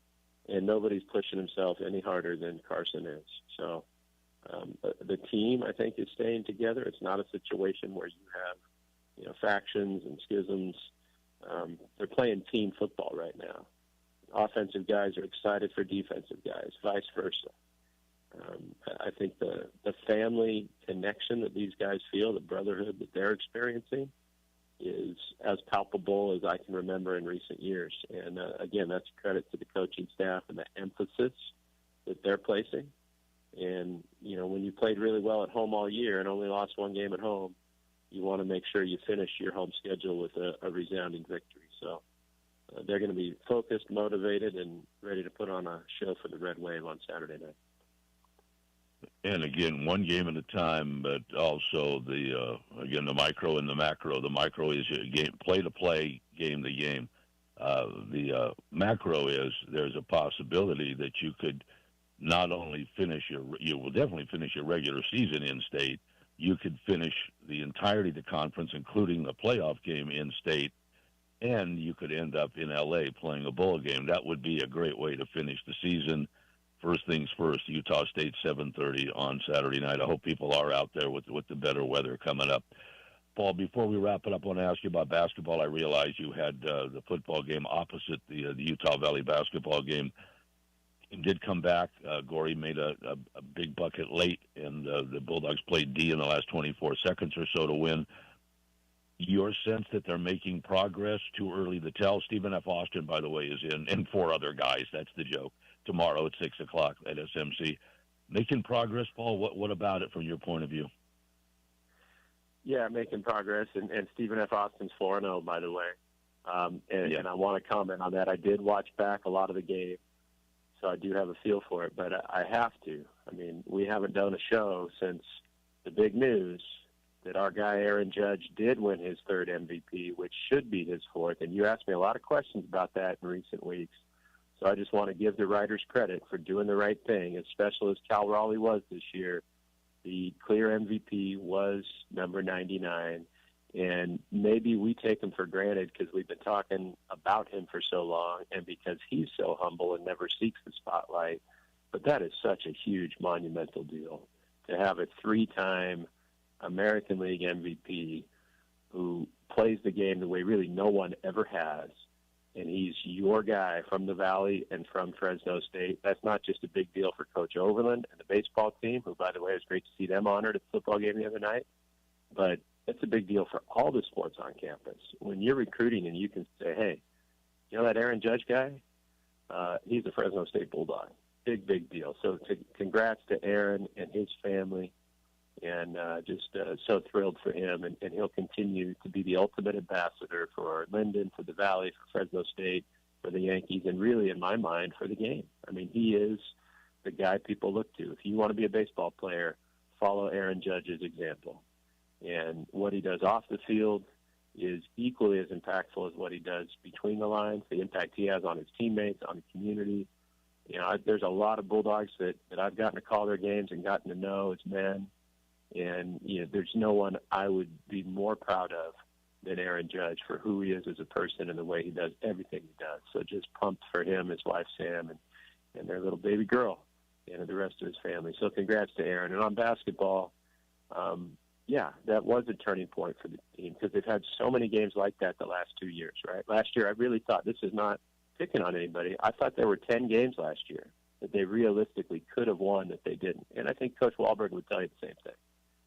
and nobody's pushing himself any harder than Carson is. So the team, I think, is staying together. It's not a situation where you have, factions and schisms. They're playing team football right now. Offensive guys are excited for defensive guys, vice versa. I think the family connection that these guys feel, the brotherhood that they're experiencing, is as palpable as I can remember in recent years. And, again, that's credit to the coaching staff and the emphasis that they're placing. And, when you played really well at home all year and only lost one game at home, you want to make sure you finish your home schedule with a resounding victory. So they're going to be focused, motivated, and ready to put on a show for the Red Wave on Saturday night. And again, one game at a time, but also the micro and the macro. The micro is a game, play to play, game to game. The macro is there's a possibility that you could not only you will definitely finish your regular season in state. You could finish the entirety of the conference, including the playoff game in state, and you could end up in L.A. playing a bowl game. That would be a great way to finish the season. First things first, Utah State 7:30 on Saturday night. I hope people are out there with the better weather coming up. Paul, before we wrap it up, I want to ask you about basketball. I realize you had the football game opposite the Utah Valley basketball game. It did come back. Gorey made a big bucket late, and the Bulldogs played D in the last 24 seconds or so to win. Your sense that they're making progress? Too early to tell. Stephen F. Austin, by the way, is in, and 4 other guys. That's the joke. Tomorrow at 6 o'clock at SMC. Making progress, Paul? What about it from your point of view? Yeah, making progress. And Stephen F. Austin's 4-0, by the way. And I want to comment on that. I did watch back a lot of the game, so I do have a feel for it. But I have to. I mean, we haven't done a show since the big news that our guy Aaron Judge did win his 3rd MVP, which should be his 4th. And you asked me a lot of questions about that in recent weeks. So I just want to give the writers credit for doing the right thing. As special as Cal Raleigh was this year, the clear MVP was number 99. And maybe we take him for granted because we've been talking about him for so long and because he's so humble and never seeks the spotlight. But that is such a huge, monumental deal to have a 3-time American League MVP who plays the game the way really no one ever has. And he's your guy from the Valley and from Fresno State. That's not just a big deal for Coach Overland and the baseball team, who, by the way, it was great to see them honored at the football game the other night. But it's a big deal for all the sports on campus. When you're recruiting and you can say, hey, you know that Aaron Judge guy? He's a Fresno State Bulldog. Big, big deal. So congrats to Aaron and his family. And just so thrilled for him. And he'll continue to be the ultimate ambassador for Linden, for the Valley, for Fresno State, for the Yankees, and really, in my mind, for the game. I mean, he is the guy people look to. If you want to be a baseball player, follow Aaron Judge's example. And what he does off the field is equally as impactful as what he does between the lines, the impact he has on his teammates, on the community. There's a lot of Bulldogs that I've gotten to call their games and gotten to know as men. And, there's no one I would be more proud of than Aaron Judge for who he is as a person and the way he does everything he does. So just pumped for him, his wife, Sam, and their little baby girl and the rest of his family. So congrats to Aaron. And on basketball, that was a turning point for the team because they've had so many games like that the last 2 years, right? Last year, I really thought, this is not picking on anybody, I thought there were 10 games last year that they realistically could have won that they didn't. And I think Coach Wahlberg would tell you the same thing.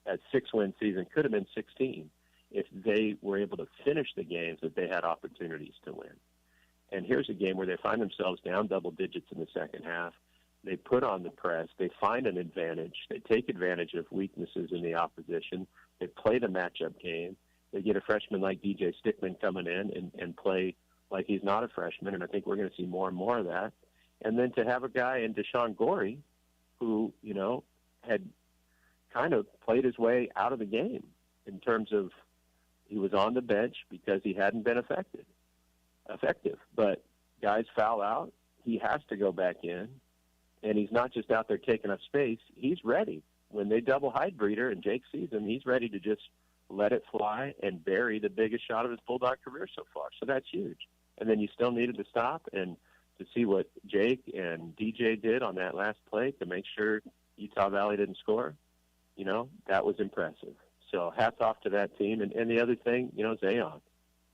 That 6-win season could have been 16 if they were able to finish the games that they had opportunities to win. And here's a game where they find themselves down double digits in the second half. They put on the press. They find an advantage. They take advantage of weaknesses in the opposition. They play the matchup game. They get a freshman like DJ Stickman coming in and play like he's not a freshman, and I think we're going to see more and more of that. And then to have a guy in Deshaun Gorey who, had kind of played his way out of the game in terms of he was on the bench because he hadn't been effective. But guys foul out, he has to go back in, and he's not just out there taking up space. He's ready. When they double Heidbreeder and Jake sees him, he's ready to just let it fly and bury the biggest shot of his Bulldog career so far. So that's huge. And then you still needed to stop and to see what Jake and DJ did on that last play to make sure Utah Valley didn't score. That was impressive. So hats off to that team. And the other thing, Zayon,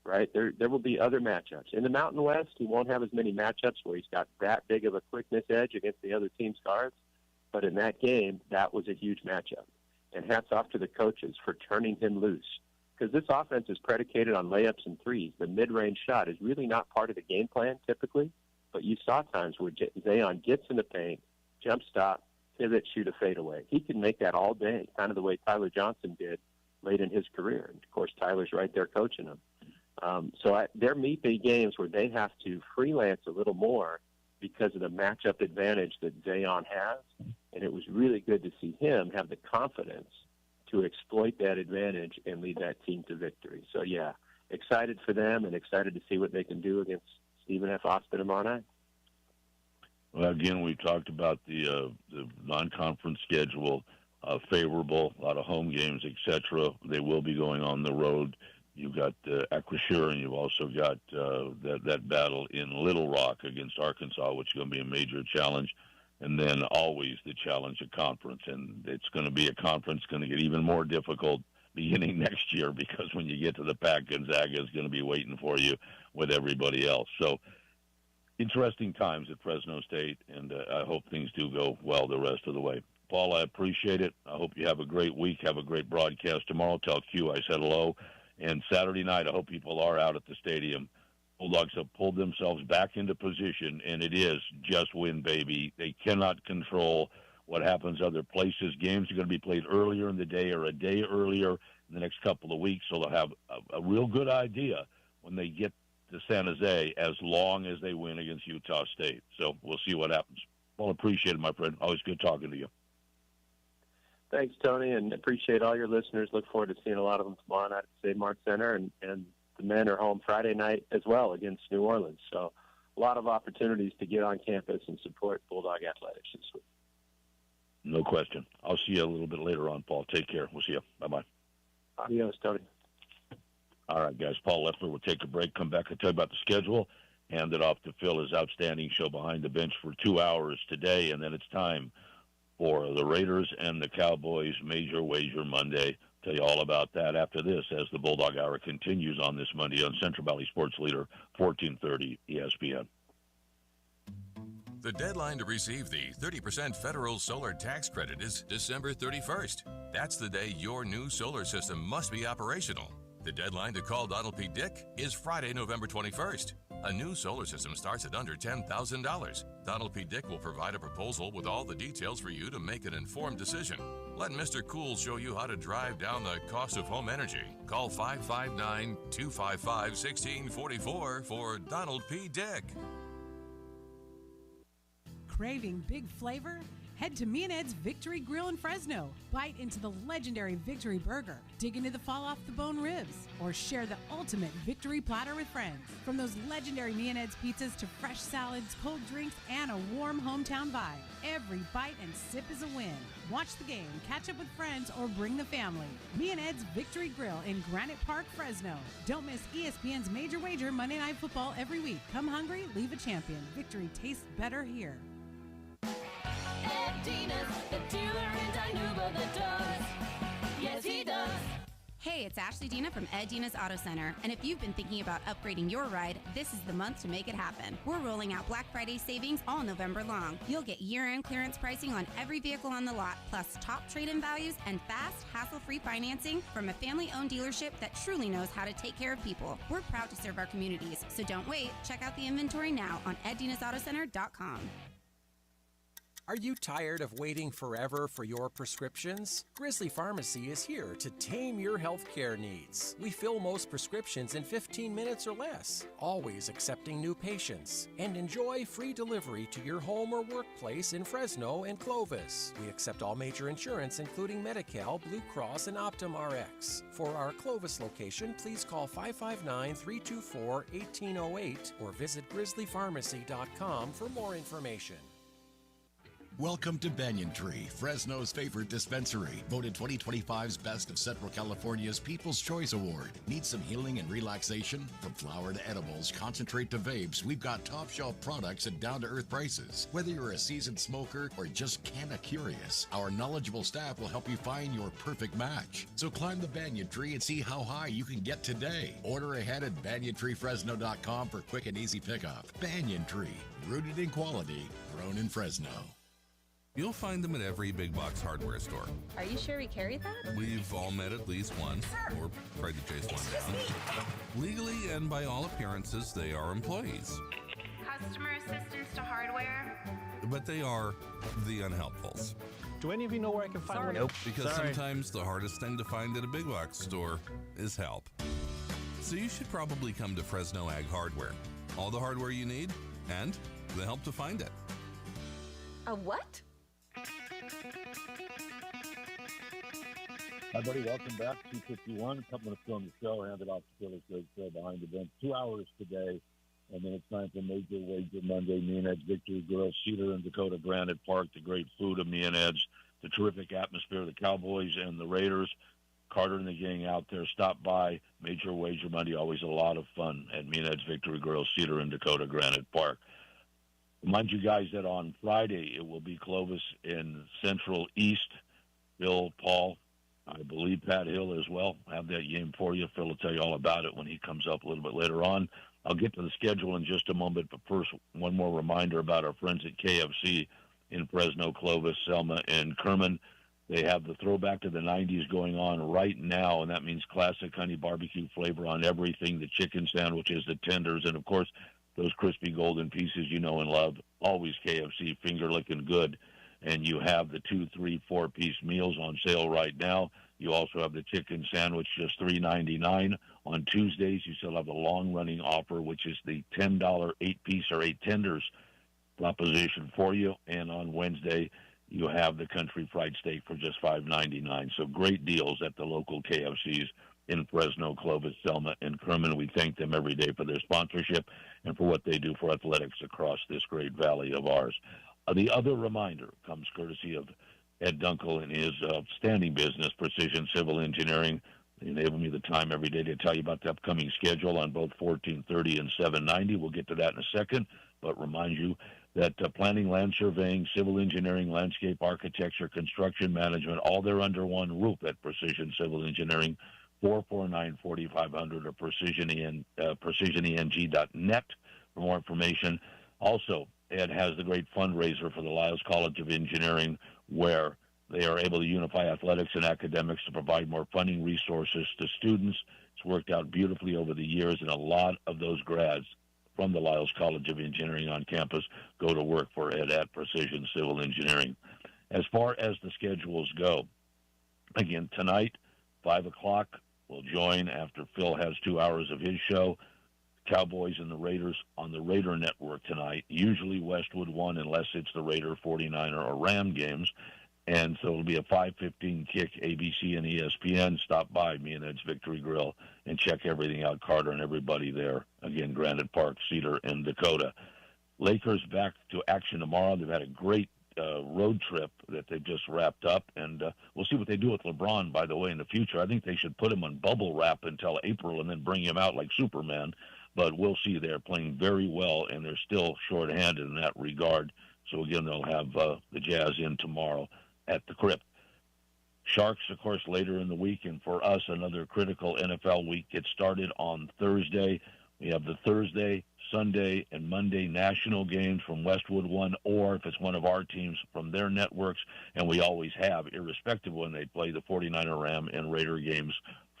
right? There will be other matchups. In the Mountain West, he won't have as many matchups where he's got that big of a quickness edge against the other team's guards. But in that game, that was a huge matchup. And hats off to the coaches for turning him loose. Because this offense is predicated on layups and threes. The mid-range shot is really not part of the game plan typically. But you saw times where Zayon gets in the paint, jump stop, pivot, shoot a fadeaway. He can make that all day, kind of the way Tyler Johnson did late in his career. And, of course, Tyler's right there coaching him. There may be games where they have to freelance a little more because of the matchup advantage that Zion has. And it was really good to see him have the confidence to exploit that advantage and lead that team to victory. So, yeah, excited for them and excited to see what they can do against Stephen F. Austin tomorrow night. Well, again, we talked about the non-conference schedule, favorable, a lot of home games, etc. They will be going on the road. You've got Acrisure, and you've also got that battle in Little Rock against Arkansas, which is going to be a major challenge. And then always the challenge of conference. And it's going to be a conference going to get even more difficult beginning next year, because when you get to the Pac, Gonzaga is going to be waiting for you with everybody else. So interesting times at Fresno State, and I hope things do go well the rest of the way. Paul, I appreciate it. I hope you have a great week. Have a great broadcast tomorrow. Tell Q I said hello. And Saturday night, I hope people are out at the stadium. Bulldogs have pulled themselves back into position, and it is just win, baby. They cannot control what happens other places. Games are going to be played earlier in the day or a day earlier in the next couple of weeks, so they'll have a real good idea when they get to San Jose, as long as they win against Utah State. So we'll see what happens. Well, appreciate it, my friend. Always good talking to you. Thanks, Tony, and appreciate all your listeners. Look forward to seeing a lot of them tomorrow night at Save Mart Center, and the men are home Friday night as well against New Orleans. So a lot of opportunities to get on campus and support Bulldog Athletics this week. No question. I'll see you a little bit later on, Paul. Take care. We'll see you. Bye-bye. Adios, Tony. All right, guys. Paul Leffler will take a break, come back and tell you about the schedule, hand it off to Phil, his outstanding show Behind the Bench for 2 hours today, and then it's time for the Raiders and the Cowboys Major Wager Monday. Tell you all about that after this, as the Bulldog Hour continues on this Monday on Central Valley Sports Leader, 1430 ESPN. The deadline to receive the 30% federal solar tax credit is December 31st. That's the day your new solar system must be operational. The deadline to call Donald P. Dick is Friday, November 21st. A new solar system starts at under $10,000. Donald P. Dick will provide a proposal with all the details for you to make an informed decision. Let Mr. Cool show you how to drive down the cost of home energy. Call 559-255-1644 for Donald P. Dick. Craving big flavor? Head to Me and Ed's Victory Grill in Fresno. Bite into the legendary Victory Burger, dig into the fall-off-the-bone ribs, or share the ultimate Victory Platter with friends. From those legendary Me and Ed's pizzas to fresh salads, cold drinks, and a warm hometown vibe, every bite and sip is a win. Watch the game, catch up with friends, or bring the family. Me and Ed's Victory Grill in Granite Park, Fresno. Don't miss ESPN's Major Wager Monday Night Football every week. Come hungry, leave a champion. Victory tastes better here. Ed Dina's, the dealer in Dinuba that does. Yes, he does. Hey, it's Ashley Dina from Ed Dina's Auto Center, and if you've been thinking about upgrading your ride, this is the month to make it happen. We're rolling out Black Friday savings all November long. You'll get year-end clearance pricing on every vehicle on the lot, plus top trade-in values and fast, hassle-free financing from a family-owned dealership that truly knows how to take care of people. We're proud to serve our communities, so don't wait. Check out the inventory now on eddinasautocenter.com. Are you tired of waiting forever for your prescriptions? Grizzly Pharmacy is here to tame your healthcare needs. We fill most prescriptions in 15 minutes or less, always accepting new patients. And enjoy free delivery to your home or workplace in Fresno and Clovis. We accept all major insurance, including Medi-Cal, Blue Cross, and Optum Rx. For our Clovis location, please call 559-324-1808 or visit grizzlypharmacy.com for more information. Welcome to Banyan Tree, Fresno's favorite dispensary. Voted 2025's Best of Central California's People's Choice Award. Need some healing and relaxation? From flower to edibles, concentrate to vapes, we've got top shelf products at down-to-earth prices. Whether you're a seasoned smoker or just kinda curious, our knowledgeable staff will help you find your perfect match. So climb the Banyan Tree and see how high you can get today. Order ahead at banyantreefresno.com for quick and easy pickup. Banyan Tree, rooted in quality, grown in Fresno. You'll find them at every big box hardware store. Are you sure we carry that? We've all met at least once, or tried to chase one down. Legally and by all appearances, they are employees. Customer assistance to hardware. but they are the unhelpfuls. Do any of you know where I can find one? Nope. Because sometimes the hardest thing to find at a big box store is help. So you should probably come to Fresno Ag Hardware. All the hardware you need and the help to find it. A what? Hi, buddy. Welcome back. 251. A couple minutes on the show. Handed off to Phyllis Goodfield behind the bench. 2 hours today. And then it's time for Major Wager Monday. Me and Ed's Victory Grill, Cedar and Dakota Granite Park, the great food of Me and Ed's, the terrific atmosphere of the Cowboys and the Raiders. Carter and the gang out there. Stop by. Major Wager Monday, always a lot of fun at Me and Ed's Victory Grill, Cedar and Dakota Granite Park. Remind you guys that on Friday it will be Clovis in Central East. Bill, Paul, I believe Pat Hill as well. I have that game for you. Phil will tell you all about it when he comes up a little bit later on. I'll get to the schedule in just a moment, but first, one more reminder about our friends at KFC in Fresno, Clovis, Selma, and Kerman. They have the throwback to the 90s going on right now, and that means classic honey barbecue flavor on everything, the chicken sandwiches, the tenders, and, of course, those crispy golden pieces you know and love. Always KFC, finger-licking good. And you have the 2, 3, 4-piece meals on sale right now. You also have the chicken sandwich, just $3.99. On Tuesdays, you still have the long-running offer, which is the $10 8-piece or 8 tenders proposition for you. And on Wednesday, you have the country fried steak for just $5.99. So great deals at the local KFCs in Fresno, Clovis, Selma, and Kerman. We thank them every day for their sponsorship and for what they do for athletics across this great valley of ours. The other reminder comes courtesy of Ed Dunkel and his outstanding business, Precision Civil Engineering. They enable me the time every day to tell you about the upcoming schedule on both 1430 and 790. We'll get to that in a second, but remind you that planning, land surveying, civil engineering, landscape architecture, construction management, all they're under one roof at Precision Civil Engineering, 449-4500 or precisioneng.net for more information. Also, Ed has the great fundraiser for the Lyles College of Engineering, where they are able to unify athletics and academics to provide more funding resources to students. It's worked out beautifully over the years, and a lot of those grads from the Lyles College of Engineering on campus go to work for Ed at Precision Civil Engineering. As far as the schedules go, again, tonight, 5 o'clock, we'll join after Phil has 2 hours of his show. Cowboys and the Raiders on the Raider Network tonight, usually Westwood 1 unless it's the Raider, 49er, or Ram games. And so it'll be a 5:15 kick, ABC and ESPN. Stop by Me and Ed's Victory Grill and check everything out, Carter and everybody there. Again, Granite Park, Cedar, and Dakota. Lakers back to action tomorrow. They've had a great road trip that they've just wrapped up, and we'll see what they do with LeBron, by the way, in the future. I think they should put him on bubble wrap until April and then bring him out like Superman. But we'll see. They're playing very well, and they're still shorthanded in that regard. So, again, they'll have the Jazz in tomorrow at the Crypt. Sharks, of course, later in the week. And for us, another critical NFL week gets started on Thursday. We have the Thursday, Sunday, and Monday national games from Westwood 1, or if it's one of our teams, from their networks. And we always have, irrespective when they play, the 49er, Ram, and Raider games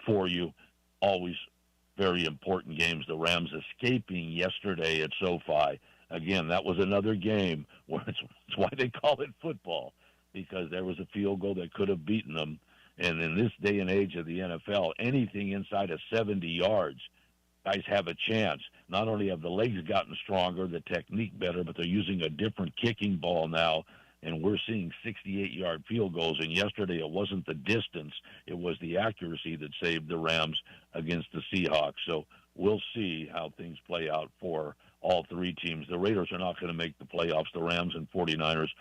for you. Always very important games. The Rams escaping yesterday at SoFi. Again, that was another game where it's why they call it football, because there was a field goal that could have beaten them. And in this day and age of the NFL, anything inside of 70 yards, guys have a chance. Not only have the legs gotten stronger, the technique better, but they're using a different kicking ball now. And we're seeing 68-yard field goals. And yesterday it wasn't the distance, it was the accuracy that saved the Rams against the Seahawks. So we'll see how things play out for all three teams. The Raiders are not going to make the playoffs. The Rams and 49ers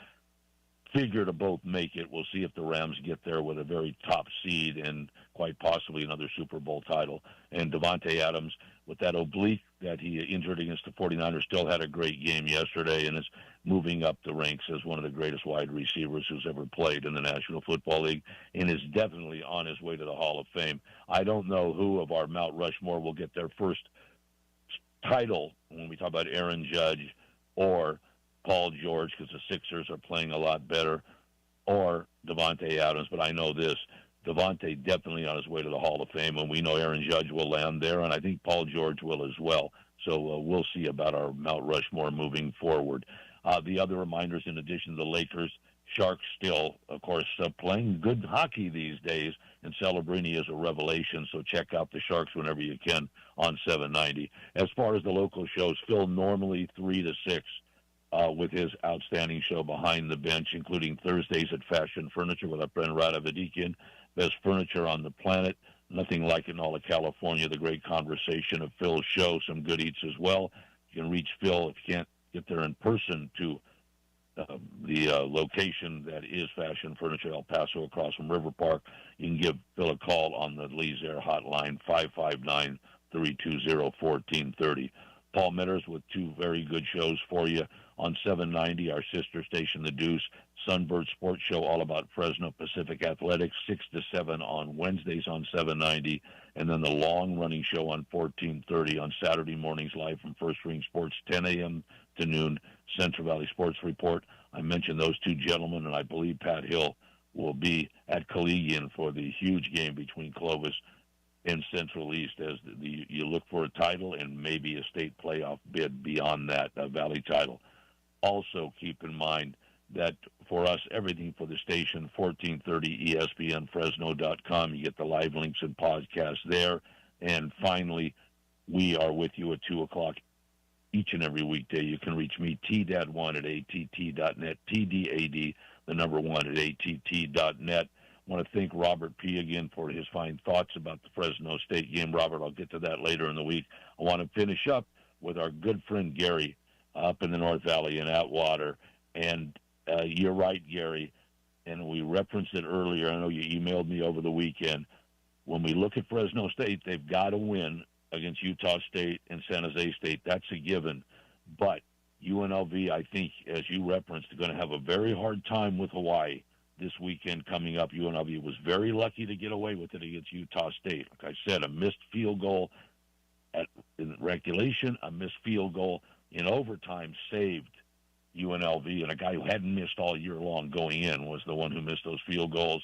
figure to both make it. We'll see if the Rams get there with a very top seed and quite possibly another Super Bowl title. And Davante Adams, with that oblique that he injured against the 49ers, still had a great game yesterday and is moving up the ranks as one of the greatest wide receivers who's ever played in the National Football League and is definitely on his way to the Hall of Fame. I don't know who of our Mount Rushmore will get their first title when we talk about Aaron Judge or Paul George, because the Sixers are playing a lot better, or Davante Adams. But I know this, Davante definitely on his way to the Hall of Fame, and we know Aaron Judge will land there, and I think Paul George will as well. So we'll see about our Mount Rushmore moving forward. The other reminders, in addition to the Lakers, Sharks still, of course, playing good hockey these days, and Celebrini is a revelation, so check out the Sharks whenever you can on 790. As far as the local shows, Phil normally 3 to 6 with his outstanding show Behind the Bench, including Thursdays at Fashion Furniture with our friend Rada Vadikian, best furniture on the planet. Nothing like it in all of California. The great conversation of Phil's show, some good eats as well. You can reach Phil if you can't get there in person to the location that is Fashion Furniture El Paso across from River Park. You can give Phil a call on the Lee's Air hotline, 559-320-1430. Paul Metters with 2 very good shows for you on 790, our sister station, The Deuce, Sunbird Sports Show, all about Fresno Pacific Athletics, 6 to 7 on Wednesdays on 790, and then the long-running show on 1430 on Saturday mornings live from First Ring Sports, 10 a.m. to noon, Central Valley Sports Report. I mentioned those 2 gentlemen, and I believe Pat Hill will be at Collegian for the huge game between Clovis and Central East as you look for a title and maybe a state playoff bid beyond that, a Valley title. Also keep in mind that for us, everything for the station, 1430 ESPNFresno.com. You get the live links and podcasts there. And finally, we are with you at 2 o'clock each and every weekday. You can reach me, tdad1 at att.net, TDAD, the number 1 at att.net. I want to thank Robert P. again for his fine thoughts about the Fresno State game. Robert, I'll get to that later in the week. I want to finish up with our good friend Gary up in the North Valley in Atwater. And you're right, Gary, and we referenced it earlier. I know you emailed me over the weekend. When we look at Fresno State, they've got to win against Utah State and San Jose State. That's a given. But UNLV, I think, as you referenced, are going to have a very hard time with Hawaii this weekend coming up. UNLV was very lucky to get away with it against Utah State. Like I said, a missed field goal in regulation, a missed field goal in overtime saved UNLV, and a guy who hadn't missed all year long going in was the one who missed those field goals.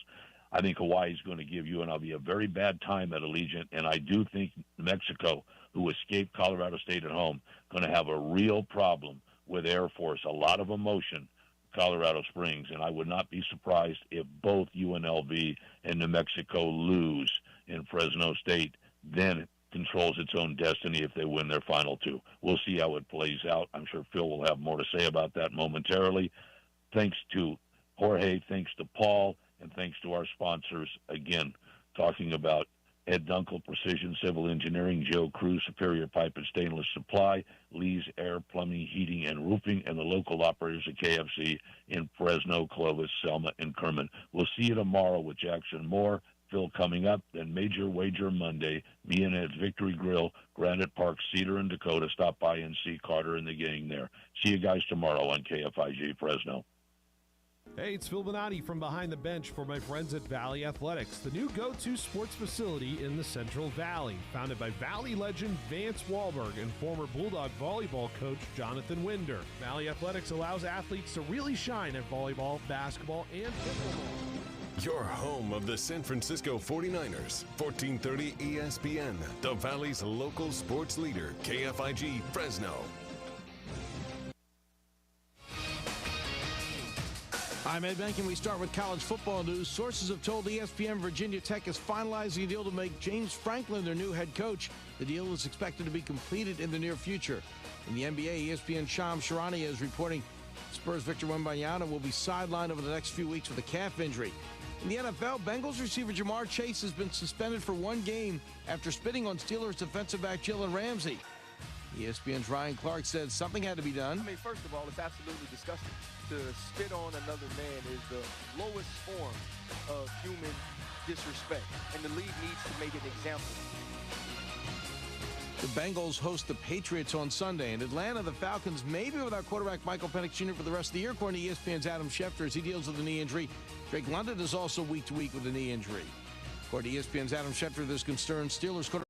I think Hawaii's going to give UNLV a very bad time at Allegiant, and I do think New Mexico, who escaped Colorado State at home, going to have a real problem with Air Force, a lot of emotion, Colorado Springs, and I would not be surprised if both UNLV and New Mexico lose in Fresno State. Then it controls its own destiny if they win their final 2. We'll see how it plays out. I'm sure Phil will have more to say about that momentarily. Thanks to Jorge, thanks to Paul, and thanks to our sponsors, again, talking about Ed Dunkel, Precision Civil Engineering, Joe Cruz, Superior Pipe and Stainless Supply, Lee's Air, Plumbing, Heating, and Roofing, and the local operators at KFC in Fresno, Clovis, Selma, and Kerman. We'll see you tomorrow with Jackson Moore, Phil coming up, then Major Wager Monday, me and Ed's Victory Grill, Granite Park, Cedar, and Dakota. Stop by and see Carter and the gang there. See you guys tomorrow on KFIG Fresno. Hey, it's Phil Bonatti from Behind the Bench for my friends at Valley Athletics, the new go-to sports facility in the Central Valley. Founded by Valley legend Vance Wahlberg and former Bulldog volleyball coach Jonathan Winder. Valley Athletics allows athletes to really shine at volleyball, basketball, and football. Your home of the San Francisco 49ers, 1430 ESPN, the Valley's local sports leader, KFIG Fresno. I'm Ed Benkin. We start with college football news. Sources have told ESPN Virginia Tech is finalizing a deal to make James Franklin their new head coach. The deal is expected to be completed in the near future. In the NBA, ESPN Shams Charania is reporting Spurs Victor Wembanyama will be sidelined over the next few weeks with a calf injury. In the NFL, Bengals receiver Jamar Chase has been suspended for 1 game after spitting on Steelers defensive back Jalen Ramsey. ESPN's Ryan Clark said something had to be done. I mean, first of all, it's absolutely disgusting. To spit on another man is the lowest form of human disrespect, and the league needs to make an example. The Bengals host the Patriots on Sunday. In Atlanta, the Falcons may be without quarterback Michael Penix Jr. for the rest of the year, according to ESPN's Adam Schefter, as he deals with a knee injury. Drake London is also week to week with a knee injury. According to ESPN's Adam Schefter, there's concern Steelers quarterback